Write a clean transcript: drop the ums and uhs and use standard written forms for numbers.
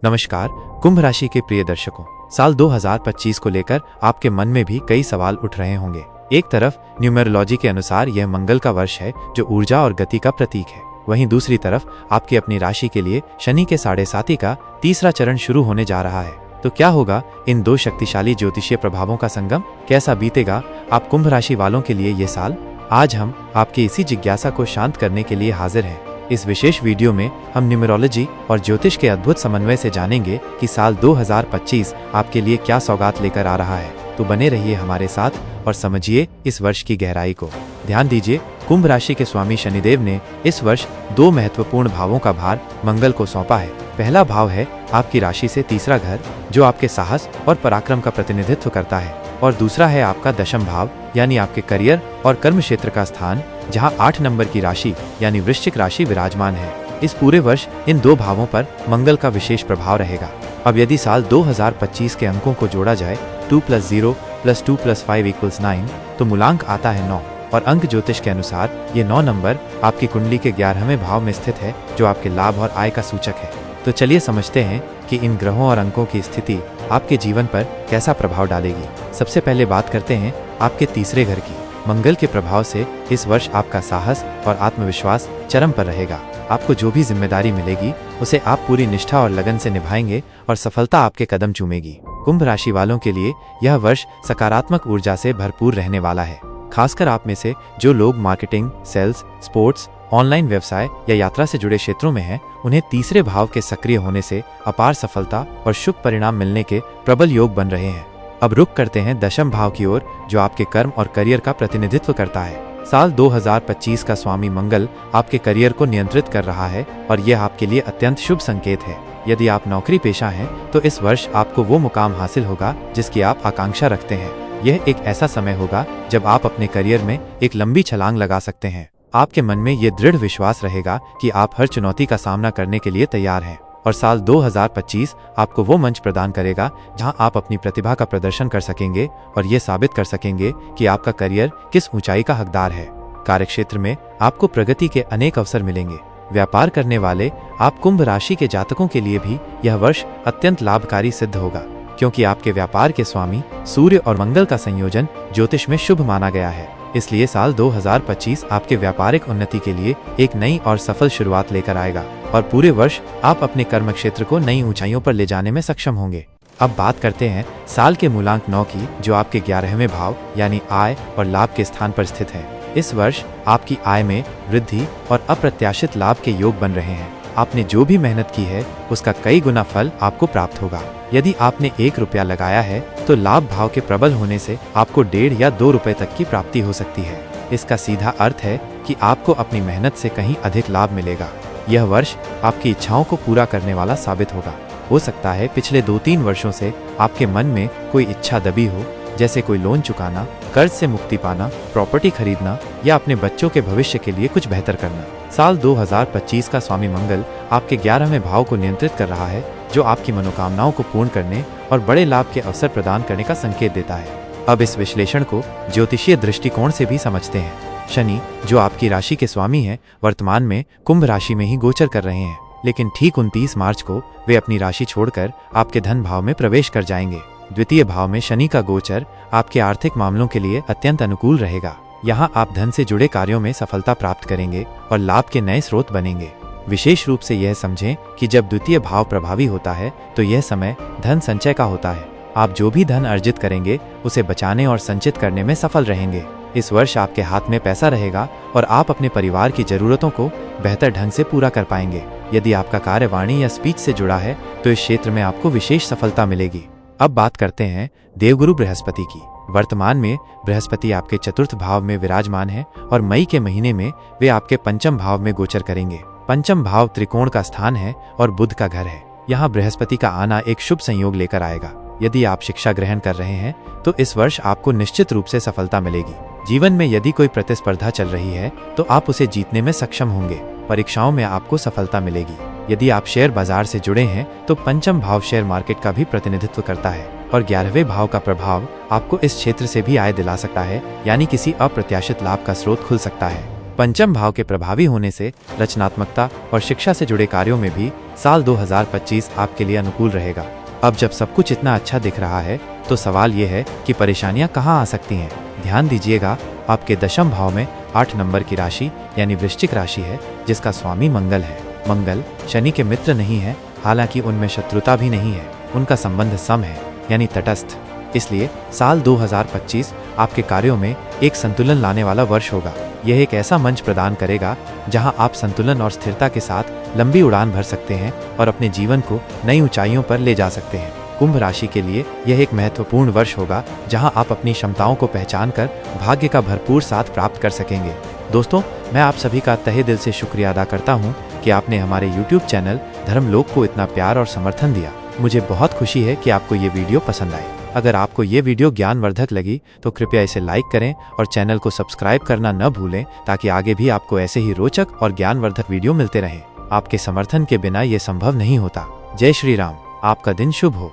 नमस्कार कुंभ राशि के प्रिय दर्शकों, साल 2025 को लेकर आपके मन में भी कई सवाल उठ रहे होंगे। एक तरफ न्यूमेरोलॉजी के अनुसार यह मंगल का वर्ष है जो ऊर्जा और गति का प्रतीक है। वहीं दूसरी तरफ आपकी अपनी राशि के लिए शनि के 7.5 का तीसरा चरण शुरू होने जा रहा है। तो क्या होगा इन दो शक्तिशाली ज्योतिषीय प्रभावों का संगम? कैसा बीतेगा आप कुंभ राशि वालों के लिए ये साल? आज हम आपकी इसी जिज्ञासा को शांत करने के लिए हाजिर हैं। इस विशेष वीडियो में हम न्यूमेरोलॉजी और ज्योतिष के अद्भुत समन्वय से जानेंगे कि साल 2025 आपके लिए क्या सौगात लेकर आ रहा है। तो बने रहिए हमारे साथ और समझिए इस वर्ष की गहराई को। ध्यान दीजिए, कुंभ राशि के स्वामी शनिदेव ने इस वर्ष दो महत्वपूर्ण भावों का भार मंगल को सौंपा है। पहला भाव है आपकी राशि से तीसरा घर, जो आपके साहस और पराक्रम का प्रतिनिधित्व करता है, और दूसरा है आपका दशम भाव यानी आपके करियर और कर्म क्षेत्र का स्थान, जहां 8 नंबर की राशि यानी वृश्चिक राशि विराजमान है। इस पूरे वर्ष इन दो भावों पर मंगल का विशेष प्रभाव रहेगा। अब यदि साल 2025 के अंकों को जोड़ा जाए 2 + 0 + 2 + 5 = 9, तो मूलांक आता है 9। और अंक ज्योतिष के अनुसार ये 9 नंबर आपकी कुंडली के 11वें भाव में स्थित है, जो आपके लाभ और आय का सूचक है। तो चलिए समझते हैं कि इन ग्रहों और अंकों की स्थिति आपके जीवन पर कैसा प्रभाव डालेगी। सबसे पहले बात करते हैं आपके तीसरे घर की। मंगल के प्रभाव से इस वर्ष आपका साहस और आत्मविश्वास चरम पर रहेगा। आपको जो भी जिम्मेदारी मिलेगी उसे आप पूरी निष्ठा और लगन से निभाएंगे और सफलता आपके कदम चूमेगी। कुंभ राशि वालों के लिए यह वर्ष सकारात्मक ऊर्जा से भरपूर रहने वाला है। खासकर आप में से जो लोग मार्केटिंग, सेल्स, स्पोर्ट्स, ऑनलाइन व्यवसाय या यात्रा से जुड़े क्षेत्रों में हैं, उन्हें तीसरे भाव के सक्रिय होने से अपार सफलता और शुभ परिणाम मिलने के प्रबल योग बन रहे हैं। अब रुख करते हैं दशम भाव की ओर, जो आपके कर्म और करियर का प्रतिनिधित्व करता है। साल 2025 का स्वामी मंगल आपके करियर को नियंत्रित कर रहा है और यह आपके लिए अत्यंत शुभ संकेत है। यदि आप नौकरी पेशा हैं तो इस वर्ष आपको वो मुकाम हासिल होगा जिसकी आप आकांक्षा रखते हैं। यह एक ऐसा समय होगा जब आप अपने करियर में एक लंबी छलांग लगा सकते हैं। आपके मन में ये दृढ़ विश्वास रहेगा कि आप हर चुनौती का सामना करने के लिए तैयार हैं। और साल 2025 आपको वो मंच प्रदान करेगा जहां आप अपनी प्रतिभा का प्रदर्शन कर सकेंगे और ये साबित कर सकेंगे कि आपका करियर किस ऊंचाई का हकदार है। कार्यक्षेत्र में आपको प्रगति के अनेक अवसर मिलेंगे। व्यापार करने वाले आप कुंभ राशि के जातकों के लिए भी यह वर्ष अत्यंत लाभकारी सिद्ध होगा, क्योंकि आपके व्यापार के स्वामी सूर्य और मंगल का संयोजन ज्योतिष में शुभ माना गया है। इसलिए साल 2025 आपके व्यापारिक उन्नति के लिए एक नई और सफल शुरुआत लेकर आएगा और पूरे वर्ष आप अपने कर्म क्षेत्र को नई ऊंचाइयों पर ले जाने में सक्षम होंगे। अब बात करते हैं साल के मूलांक 9 की, जो आपके 11वें भाव यानी आय और लाभ के स्थान पर स्थित है। इस वर्ष आपकी आय में वृद्धि और अप्रत्याशित लाभ के योग बन रहे हैं। आपने जो भी मेहनत की है उसका कई गुना फल आपको प्राप्त होगा। यदि आपने 1 रुपया लगाया है तो लाभ भाव के प्रबल होने से आपको 1.5 या 2 रुपए तक की प्राप्ति हो सकती है। इसका सीधा अर्थ है कि आपको अपनी मेहनत से कहीं अधिक लाभ मिलेगा। यह वर्ष आपकी इच्छाओं को पूरा करने वाला साबित होगा। हो सकता है पिछले 2-3 वर्षों से आपके मन में कोई इच्छा दबी हो, जैसे कोई लोन चुकाना, कर्ज से मुक्ति पाना, प्रॉपर्टी खरीदना या अपने बच्चों के भविष्य के लिए कुछ बेहतर करना। साल 2025 का स्वामी मंगल आपके 11वें भाव को नियंत्रित कर रहा है, जो आपकी मनोकामनाओं को पूर्ण करने और बड़े लाभ के अवसर प्रदान करने का संकेत देता है। अब इस विश्लेषण को ज्योतिषीय दृष्टिकोण से भी समझते हैं। शनि, जो आपकी राशि के स्वामी हैं, वर्तमान में कुंभ राशि में ही गोचर कर रहे हैं, लेकिन ठीक 29 मार्च को वे अपनी राशि छोड़कर आपके धन भाव में प्रवेश कर जाएंगे। द्वितीय भाव में शनि का गोचर आपके आर्थिक मामलों के लिए अत्यंत अनुकूल रहेगा। यहाँ आप धन से जुड़े कार्यों में सफलता प्राप्त करेंगे और लाभ के नए स्रोत बनेंगे। विशेष रूप से यह समझें कि जब द्वितीय भाव प्रभावी होता है तो यह समय धन संचय का होता है। आप जो भी धन अर्जित करेंगे उसे बचाने और संचित करने में सफल रहेंगे। इस वर्ष आपके हाथ में पैसा रहेगा और आप अपने परिवार की जरूरतों को बेहतर ढंग से पूरा कर पाएंगे। यदि आपका कार्य वाणी या स्पीच से जुड़ा है तो इस क्षेत्र में आपको विशेष सफलता मिलेगी। अब बात करते हैं देवगुरु बृहस्पति की। वर्तमान में बृहस्पति आपके चतुर्थ भाव में विराजमान है और मई के महीने में वे आपके पंचम भाव में गोचर करेंगे। पंचम भाव त्रिकोण का स्थान है और बुध का घर है। यहाँ बृहस्पति का आना एक शुभ संयोग लेकर आएगा। यदि आप शिक्षा ग्रहण कर रहे हैं तो इस वर्ष आपको निश्चित रूप से सफलता मिलेगी। जीवन में यदि कोई प्रतिस्पर्धा चल रही है तो आप उसे जीतने में सक्षम होंगे। परीक्षाओं में आपको सफलता मिलेगी। यदि आप शेयर बाजार से जुड़े हैं तो पंचम भाव शेयर मार्केट का भी प्रतिनिधित्व करता है और 11वें भाव का प्रभाव आपको इस क्षेत्र से भी आय दिला सकता है, यानी किसी अप्रत्याशित लाभ का स्रोत खुल सकता है। पंचम भाव के प्रभावी होने से रचनात्मकता और शिक्षा से जुड़े कार्यों में भी साल 2025 आपके लिए अनुकूल रहेगा। अब जब सब कुछ इतना अच्छा दिख रहा है तो सवाल ये है कि परेशानियां कहाँ आ सकती हैं। ध्यान दीजिएगा, आपके दशम भाव में 8 नंबर की राशि यानी वृश्चिक राशि है, जिसका स्वामी मंगल है। मंगल शनि के मित्र नहीं है, हालांकि उनमें शत्रुता भी नहीं है, उनका संबंध सम है यानी तटस्थ। इसलिए साल 2025 आपके कार्यों में एक संतुलन लाने वाला वर्ष होगा। यह एक ऐसा मंच प्रदान करेगा जहां आप संतुलन और स्थिरता के साथ लंबी उड़ान भर सकते हैं और अपने जीवन को नई ऊंचाइयों पर ले जा सकते हैं। कुंभ राशि के लिए यह एक महत्वपूर्ण वर्ष होगा जहां आप अपनी क्षमताओं को पहचान कर भाग्य का भरपूर साथ प्राप्त कर सकेंगे। दोस्तों, मैं आप सभी का तहे दिल से शुक्रिया अदा करता हूं कि आपने हमारे YouTube चैनल धर्मलोक को इतना प्यार और समर्थन दिया। मुझे बहुत खुशी है कि आपको ये वीडियो पसंद आई। अगर आपको ये वीडियो ज्ञानवर्धक लगी तो कृपया इसे लाइक करें और चैनल को सब्सक्राइब करना न भूलें, ताकि आगे भी आपको ऐसे ही रोचक और ज्ञानवर्धक वीडियो मिलते रहें। आपके समर्थन के बिना ये संभव नहीं होता। जय श्री राम। आपका दिन शुभ हो।